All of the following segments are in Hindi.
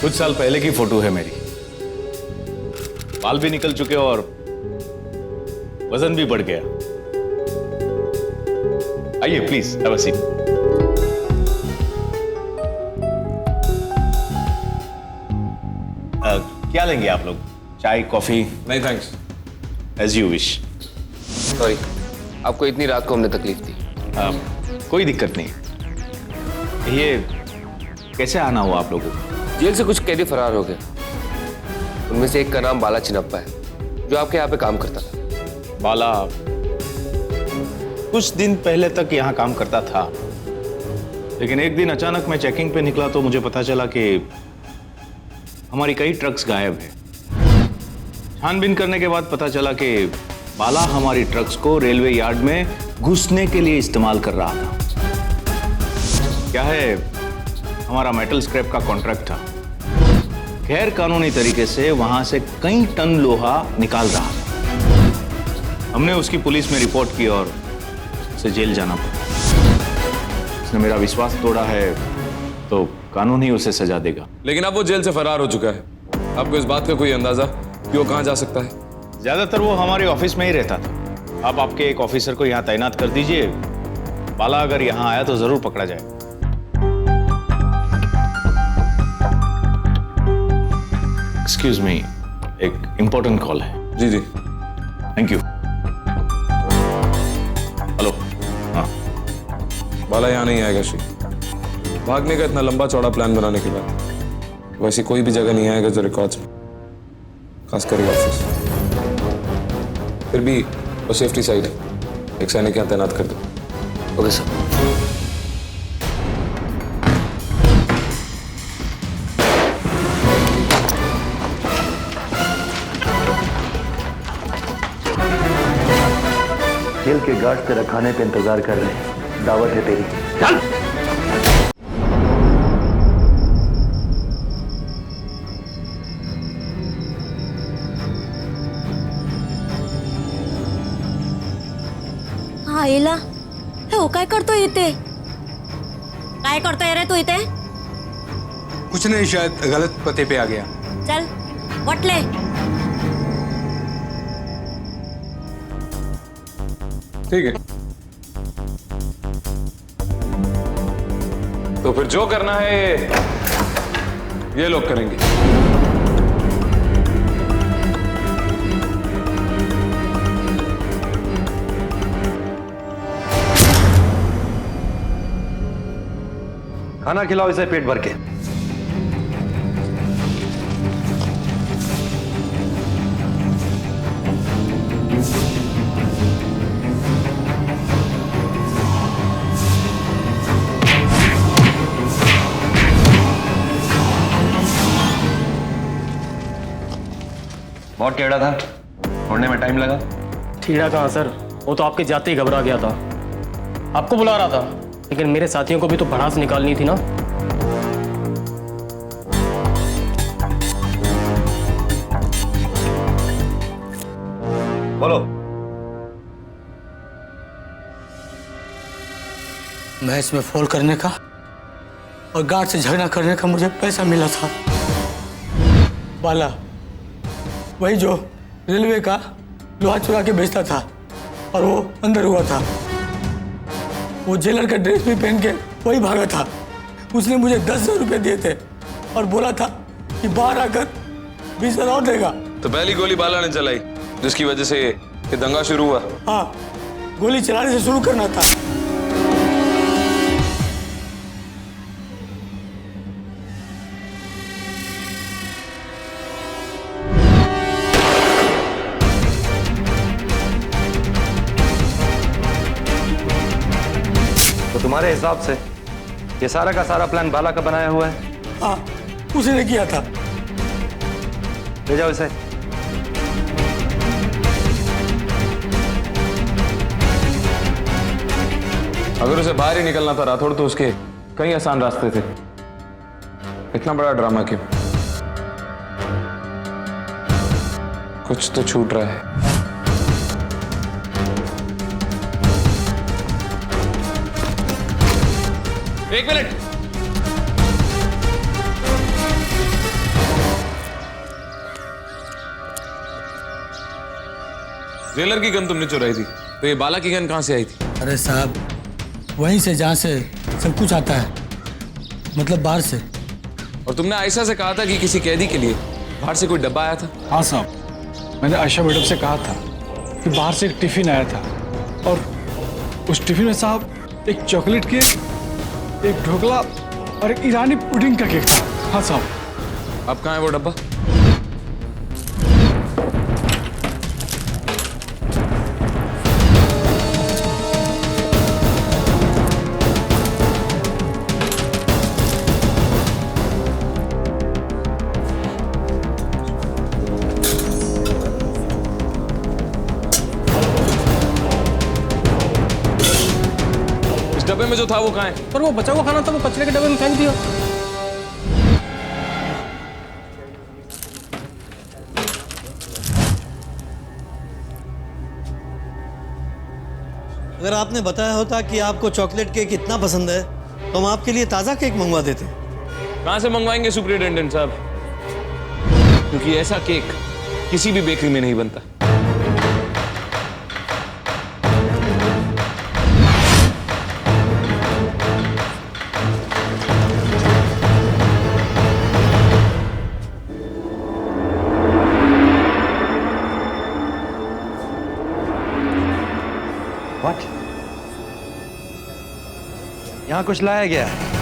कुछ साल पहले की फोटो है मेरी। बाल भी निकल चुके और वजन भी बढ़ गया। आइए प्लीज हैव अ सीट। क्या लेंगे आप लोग? चाय, कॉफी? नहीं thanks. As you wish. Sorry, आपको इतनी रात को हमने तकलीफ दी। कोई दिक्कत नहीं। ये कैसे आना हुआ आप लोगों को? जेल से कुछ कैदी फरार हो गए। उनमें से एक का नाम बाला चिनप्पा है, जो आपके यहाँ पे काम करता था। बाला कुछ दिन पहले तक यहाँ काम करता था, लेकिन एक दिन अचानक मैं चेकिंग पे निकला तो मुझे पता चला कि हमारी कई ट्रक्स गायब है। छानबीन करने के बाद पता चला कि बाला हमारी ट्रक्स को रेलवे यार्ड में घुसने के लिए इस्तेमाल कर रहा था। क्या है, हमारा मेटल स्क्रैप का कॉन्ट्रैक्ट था। गैर कानूनी तरीके से वहां से कई टन लोहा निकाल रहा था। हमने उसकी पुलिस में रिपोर्ट की और उसे जेल जाना पड़ा। उसने मेरा विश्वास तोड़ा है तो कानून ही उसे सजा देगा। लेकिन अब वो जेल से फरार हो चुका है। आपको इस बात का कोई अंदाजा कि वो कहाँ जा सकता है? ज्यादातर वो हमारे ऑफिस में ही रहता था। आप आपके एक ऑफिसर को यहाँ तैनात कर दीजिए। बाला अगर यहाँ आया तो जरूर पकड़ा जाए। एक्सक्यूज मी, एक इंपॉर्टेंट कॉल है। जी जी। Thank you. हेलो। हाँ, बाला यहाँ नहीं आएगा श्री। भागने का इतना लंबा चौड़ा प्लान बनाने के बाद वैसी कोई भी जगह नहीं आएगा जो रिकॉर्ड्स में, खासकर ऑफिस। फिर भी वो सेफ्टी साइड है, एक सैनिक यहाँ तैनात कर दो। Okay sir. जेल के गार्ड तेरा खाने का इंतजार कर रहे हैं। दावत है तेरी। चल। आईला हे काय करतोय इथे? काय करतोय रे तू इथे? कुछ नहीं, शायद गलत पते पे आ गया। चल वटले। ठीक है, तो फिर जो करना है ये लोग करेंगे। खाना खिलाओ इसे पेट भर के। बहुत टेढ़ा था, छोड़ने में टाइम लगा। टेढ़ा कहाँ सर, वो तो आपके जाते ही घबरा गया था। आपको बुला रहा था, लेकिन मेरे साथियों को भी तो भड़ास निकालनी थी ना। बोलो। मैच में फॉल करने का और गार्ड से झगड़ा करने का मुझे पैसा मिला था। बाला वही जो रेलवे का लोहा चुरा के बेचता था और वो अंदर हुआ था। वो जेलर का ड्रेस भी पहन के वही भागा था। उसने मुझे 10,000 रुपये दिए थे और बोला था कि बाहर आकर 20,000 और देगा। तो पहली गोली बाला ने चलाई, जिसकी वजह से ये दंगा शुरू हुआ। हाँ, गोली चलाने से शुरू करना था। तो तुम्हारे हिसाब से ये सारा का सारा प्लान बाला का बनाया हुआ है? हाँ, उसी ने किया था। ले जाओ इसे। अगर उसे बाहर ही निकलना था राठौड़, तो उसके कई आसान रास्ते थे। इतना बड़ा ड्रामा क्यों? कुछ तो छूट रहा है। एक मिनट। जेलर की गन तुमने चुराई थी, तो ये बाला की गन कहाँ से आई थी? अरे साहब, वहीं से जहाँ से सब कुछ आता है, मतलब बाहर से। और तुमने आयशा से कहा था कि किसी कैदी के लिए बाहर से कोई डब्बा आया था? हाँ साहब, मैंने आयशा मैडम से कहा था कि बाहर से एक टिफिन आया था और उस टिफिन में साहब एक चॉकलेट केक, एक ढोकला और एक ईरानी पुडिंग का केक था। हाँ साहब। अब कहाँ है वो डब्बा? डब्बे में जो था वो कहाँ है? पर वो बचा हुआ खाना था, वो कचरे के डब्बे में फेंक दिया। अगर आपने बताया होता कि आपको चॉकलेट केक इतना पसंद है तो हम आपके लिए ताज़ा केक मंगवा देते। कहाँ से मंगवाएंगे सुपरिटेंडेंट साहब? क्योंकि ऐसा केक किसी भी बेकरी में नहीं बनता। व्हाट? यहाँ कुछ लाया गया है?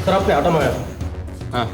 सर आपने आटा मंगाया था? हाँ।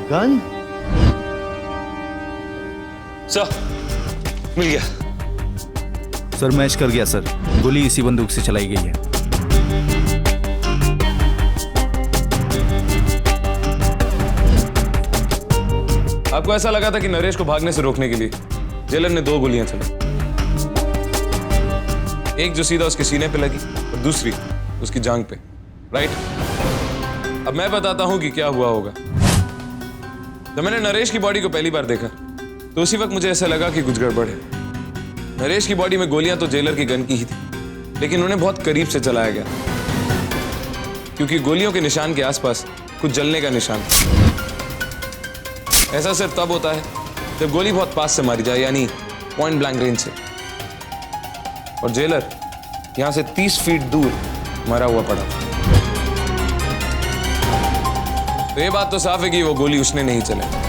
गन? सर, मिल गया। सर मैच कर गया सर, गोली इसी बंदूक से चलाई गई है। आपको ऐसा लगा था कि नरेश को भागने से रोकने के लिए जेलर ने 2 गोलियां चलाई, एक जो सीधा उसके सीने पे लगी और दूसरी उसकी जांघ पे, राइट? अब मैं बताता हूं कि क्या हुआ होगा। जब मैंने नरेश की बॉडी को पहली बार देखा तो उसी वक्त मुझे ऐसा लगा कि कुछ गड़बड़ है। नरेश की बॉडी में गोलियां तो जेलर की गन की ही थी, लेकिन उन्हें बहुत करीब से चलाया गया क्योंकि गोलियों के निशान के आसपास कुछ जलने का निशान था। ऐसा सिर्फ तब होता है जब गोली बहुत पास से मारी जाए, यानी पॉइंट ब्लैंक रेंज से। और जेलर यहां से 30 फीट दूर मरा हुआ पड़ा। तो ये बात तो साफ है कि वो गोली उसने नहीं चलाई।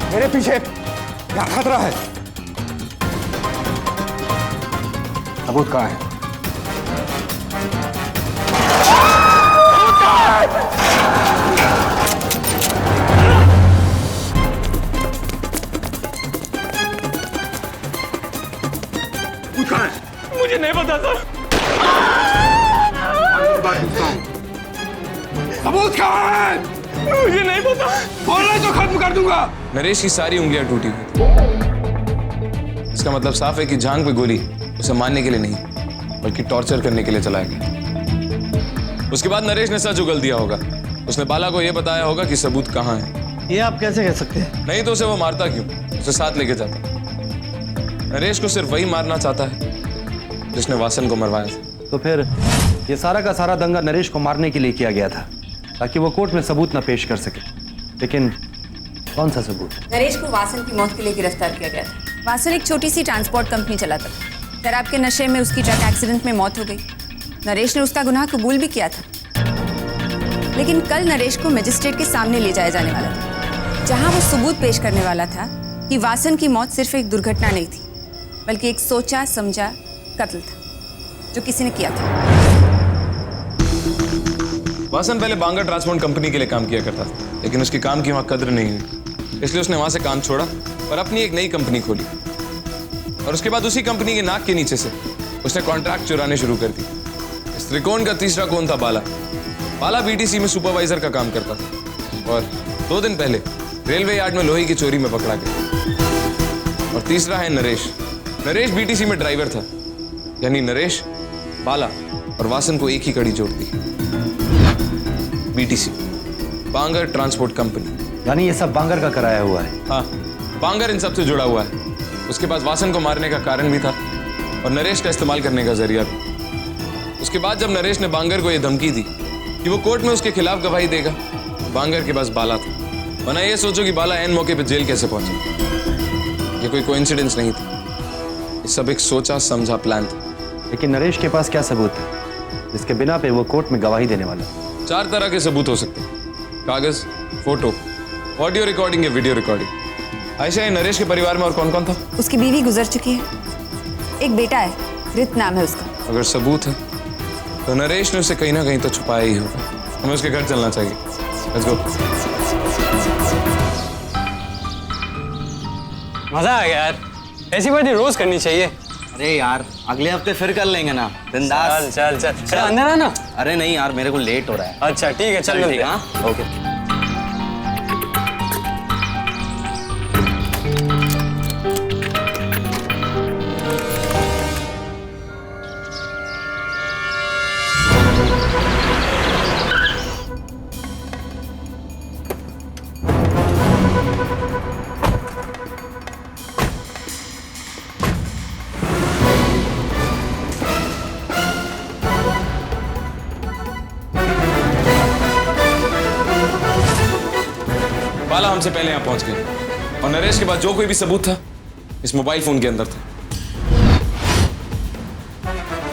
मेरे पीछे यहाँ खतरा है। सबूत कहाँ है? मुझे नहीं पता सर। सबूत कहाँ है? मुझे नहीं पता। बोल रहे तो खत्म कर दूंगा। नरेश की सारी उंगलियां टूटी हुई थी। इसका मतलब साफ है कि जांग पे गोली उसे मारने के लिए नहीं बल्कि टॉर्चर करने के लिए चलाया गया। उसके बाद नरेश ने सच उगल दिया होगा। उसने बाला को यह बताया होगा कि सबूत कहाँ है। ये आप कैसे कह सकते हैं? नहीं तो उसे वो मारता क्यों, उसे साथ लेके जाता। नरेश को सिर्फ वही मारना चाहता है जिसने वासन को मरवाया था। तो फिर ये सारा का सारा दंगा नरेश को मारने के लिए किया गया था, ताकि वो कोर्ट में सबूत ना पेश कर सके। लेकिन कौन सा सबूत? नरेश को वासन की मौत के लिए गिरफ्तार किया गया था। वासन एक छोटी सी ट्रांसपोर्ट कंपनी चलाता था। शराब के नशे में उसकी ट्रक एक्सीडेंट में मौत हो गई। नरेश ने उसका गुनाह कबूल भी किया था, लेकिन कल नरेश को मजिस्ट्रेट के सामने ले जाया जाने वाला था, जहां वो सबूत पेश करने वाला था कि वासन की मौत सिर्फ एक दुर्घटना नहीं थी, बल्कि एक सोचा समझा कत्ल था जो किसी ने किया था। वासन पहले बांगर ट्रांसपोर्ट कंपनी के लिए काम किया करता था, लेकिन उसकी काम की वहां कद्र नहीं हुई, इसलिए उसने वहां से काम छोड़ा और अपनी एक नई कंपनी खोली। और उसके बाद उसी कंपनी के नाक के नीचे से उसने कॉन्ट्रैक्ट चुराने शुरू कर दी। इस त्रिकोण का तीसरा कौन था? बाला। बाला बीटीसी में सुपरवाइजर का काम करता था और 2 दिन पहले रेलवे यार्ड में लोहे की चोरी में पकड़ा गया। और तीसरा है नरेश। नरेश बीटीसी में ड्राइवर था, यानी नरेश, बाला और वासन को एक ही कड़ी जोड़ती। बीटीसी, बांगर ट्रांसपोर्ट कंपनी। यानी ये सब बांगर का कराया हुआ है? हाँ, बांगर इन सब से जुड़ा हुआ है। उसके पास वासन को मारने का कारण भी था और नरेश का इस्तेमाल करने का जरिया भी। उसके बाद जब नरेश ने बांगर को यह धमकी दी कि वो कोर्ट में उसके खिलाफ गवाही देगा, बांगर के पास बाला था। वरना ये सोचो कि बाला एन मौके पे जेल कैसे पहुंचा। ये कोई कोइंसिडेंस नहीं था, ये सब एक सोचा समझा प्लान था। लेकिन नरेश के पास क्या सबूत है जिसके बिना पे वो कोर्ट में गवाही देने वाला? 4 तरह के सबूत हो सकते हैं: कागज, फोटो, ऑडियो रिकॉर्डिंग या वीडियो रिकॉर्डिंग। आयशा, ये नरेश के परिवार में और कौन कौन था? उसकी बीवी गुजर चुकी है, एक बेटा है, रित नाम है उसका। अगर सबूत है तो नरेश ने उसे कहीं ना कहीं तो छुपाया ही होगा। हमें उसके घर चलना चाहिए। Let's go. मजा आ गया यार, ऐसी पार्टी रोज करनी चाहिए। अरे यार अगले हफ्ते फिर कर लेंगे ना, बिंदास। चल चल चल, अंदर आना। अरे नहीं यार, मेरे को लेट हो रहा है। अच्छा ठीक है, चल ठीक है। हाँ ओके। बाला हमसे पहले यहाँ पहुंच गए और नरेश के पास जो कोई भी सबूत था इस मोबाइल फोन के अंदर था।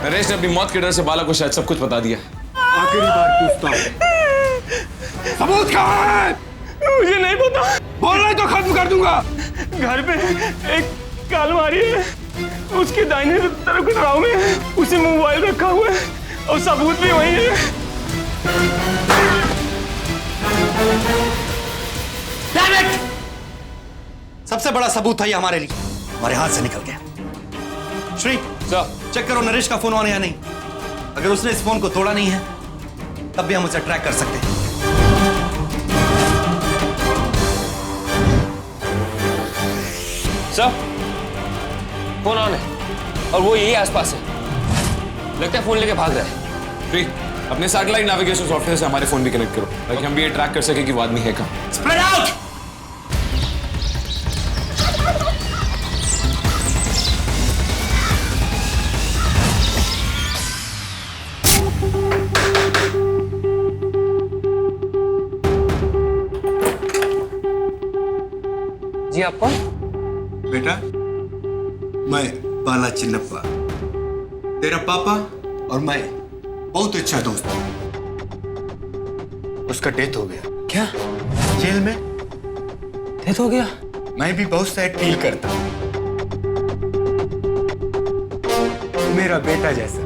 नरेश ने अपनी मौत के डर से बाला को शायद सब कुछ बता दिया। आखिरी बार पूछता हूँ, सबूत कहाँ है? मुझे नहीं पता। बोलना है तो खत्म कर दूंगा। घर पे एक कालवारी है, उसके दाहिने तरफ के ड्राव में उसे मोबाइल रखा हुआ है और सबूत भी वही है। सबसे बड़ा सबूत था ये हमारे लिए, हमारे हाथ से निकल गया। श्री, चेक करो नरेश का फोन ऑन है या नहीं। अगर उसने इस फोन को तोड़ा नहीं है तब भी हम उसे ट्रैक कर सकते हैं। सर, फोन ऑन है और वो यही आसपास है। लगता है फोन लेके भाग रहा है। फ्री, अपने सैटेलाइट नेविगेशन सॉफ्टवेयर से हमारे फोन भी कनेक्ट करो ताकि हम भी ये ट्रैक कर सके कि वो आदमी है कहाँ। Spread out. जी आप कौन? बेटा, मैं बाला चिन्नप्पा, तेरा पापा और मैं बहुत अच्छा दोस्त हूं। उसका डेथ हो गया। क्या? जेल में डेथ हो गया? मैं भी बहुत सैड फील करता हूं। मेरा बेटा जैसा।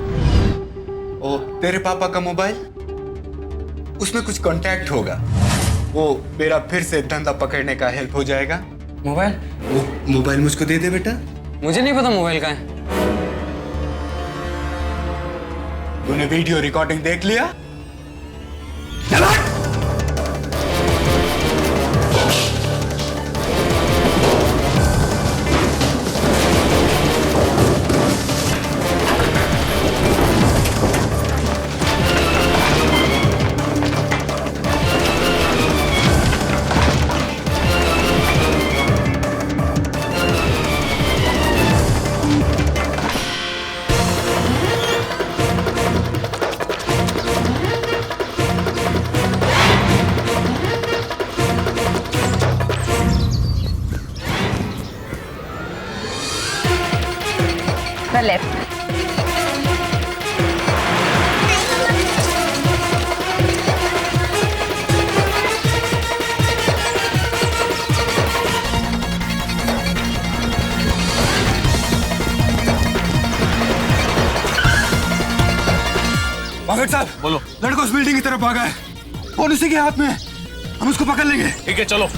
ओ, तेरे पापा का मोबाइल, उसमें कुछ कांटेक्ट होगा, वो मेरा फिर से धंधा पकड़ने का हेल्प हो जाएगा। मोबाइल? मोबाइल मुझको दे दे बेटा। मुझे नहीं पता मोबाइल का है। तूने वीडियो रिकॉर्डिंग देख लिया? थोड़ा लेफ्ट। वागड़ साहब बोलो। लड़का उस बिल्डिंग की तरफ भागा है, फोन उसी के हाथ में है, हम उसको पकड़ लेंगे। ठीक है चलो।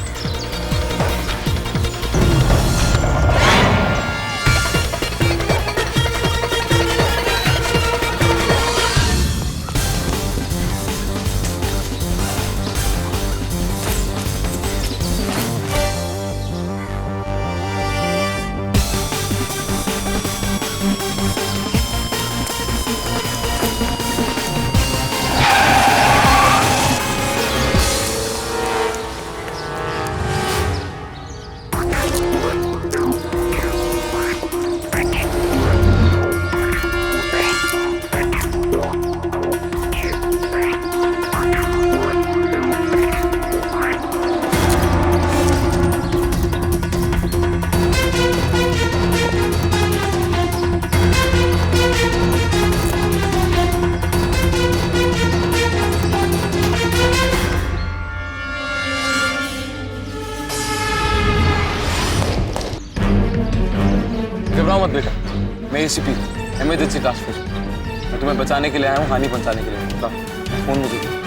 घबराओ मत बेटा, मैं एसीपी इमरजेंसी टास्क फोर्स, मैं तुम्हें बचाने के लिए आया हूँ, हानि पहुंचाने के लिए। फोन मुझे दो।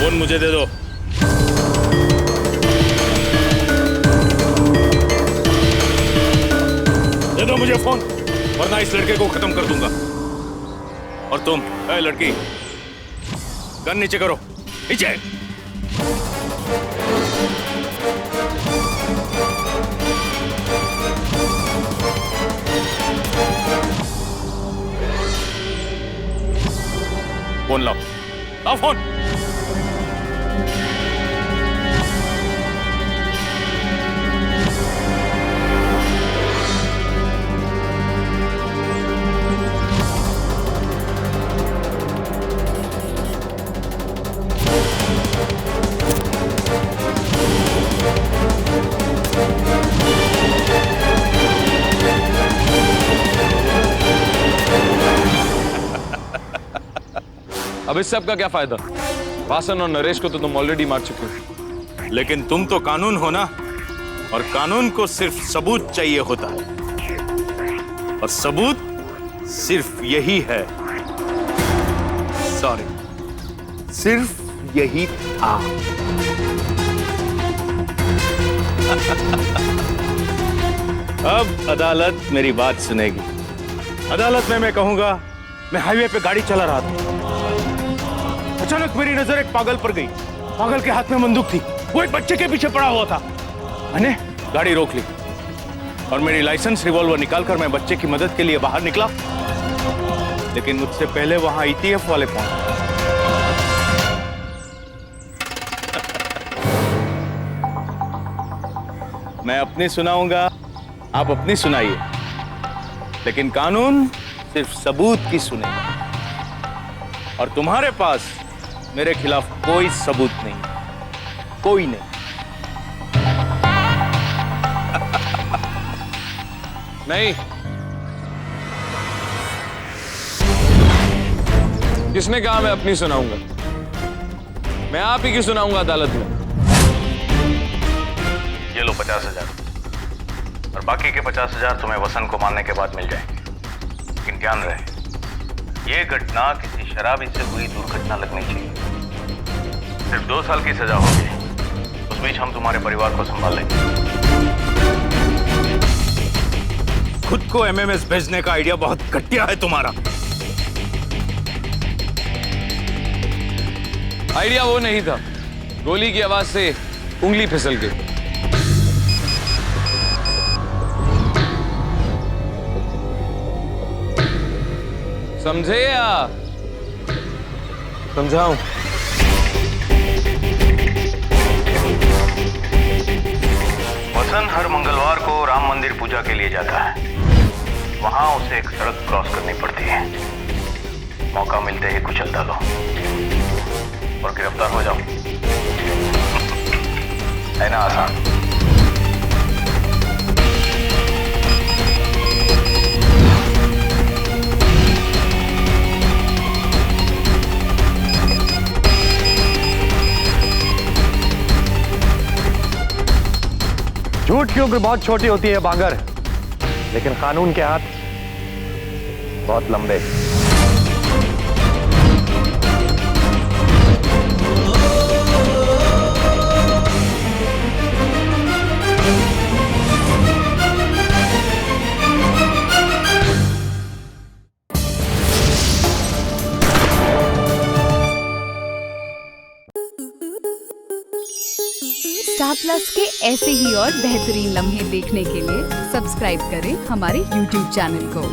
फोन मुझे दे दो। दे दो मुझे फोन, वरना इस लड़के को खत्म कर दूंगा। और तुम लड़की, गन नीचे करो, नीचे। फोन लाओ, लाओ फोन। अब इससे आपका क्या फायदा? वासन और नरेश को तो तुम ऑलरेडी मार चुके हो। लेकिन तुम तो कानून हो ना, और कानून को सिर्फ सबूत चाहिए होता है, और सबूत सिर्फ यही है। सॉरी, सिर्फ यही था। अब अदालत मेरी बात सुनेगी। अदालत में मैं कहूंगा, मैं हाईवे पे गाड़ी चला रहा था, अचानक मेरी नजर एक पागल पर गई। पागल के हाथ में बंदूक थी, वो एक बच्चे के पीछे पड़ा हुआ था। मैंने गाड़ी रोक ली और मेरी लाइसेंस रिवॉल्वर निकालकर मैं बच्चे की मदद के लिए बाहर निकला, लेकिन मुझसे पहले वहां ईटीएफ वाले पहुंचे। मैं अपनी सुनाऊंगा, आप अपनी सुनाइए, लेकिन कानून सिर्फ सबूत की सुनेगा, और तुम्हारे पास मेरे खिलाफ कोई सबूत नहीं, कोई नहीं। नहीं, किसने कहा मैं अपनी सुनाऊंगा? मैं आप ही की सुनाऊंगा अदालत में। ये लो 50,000, और बाकी के 50,000 तुम्हें वसंत को मारने के बाद मिल जाएंगे। लेकिन ध्यान रहे, ये घटना किसी शराबी से हुई दुर्घटना लगनी चाहिए। सिर्फ 2 साल की सजा होगी, उस बीच हम तुम्हारे परिवार को संभाल लेंगे। खुद को एमएमएस भेजने का आइडिया बहुत घटिया है तुम्हारा। आइडिया वो नहीं था, गोली की आवाज से उंगली फिसल गई। समझे या समझाऊं? वसंत हर मंगलवार को राम मंदिर पूजा के लिए जाता है। वहां उसे एक सड़क क्रॉस करनी पड़ती है। मौका मिलते ही कुचल डालो और गिरफ्तार हो जाओ। है ना आसान? झूठ की उम्र बहुत छोटी होती है बांगर, लेकिन कानून के हाथ बहुत लंबे। स्टार प्लस के ऐसे ही और बेहतरीन लम्हे देखने के लिए सब्सक्राइब करें हमारे YouTube चैनल को।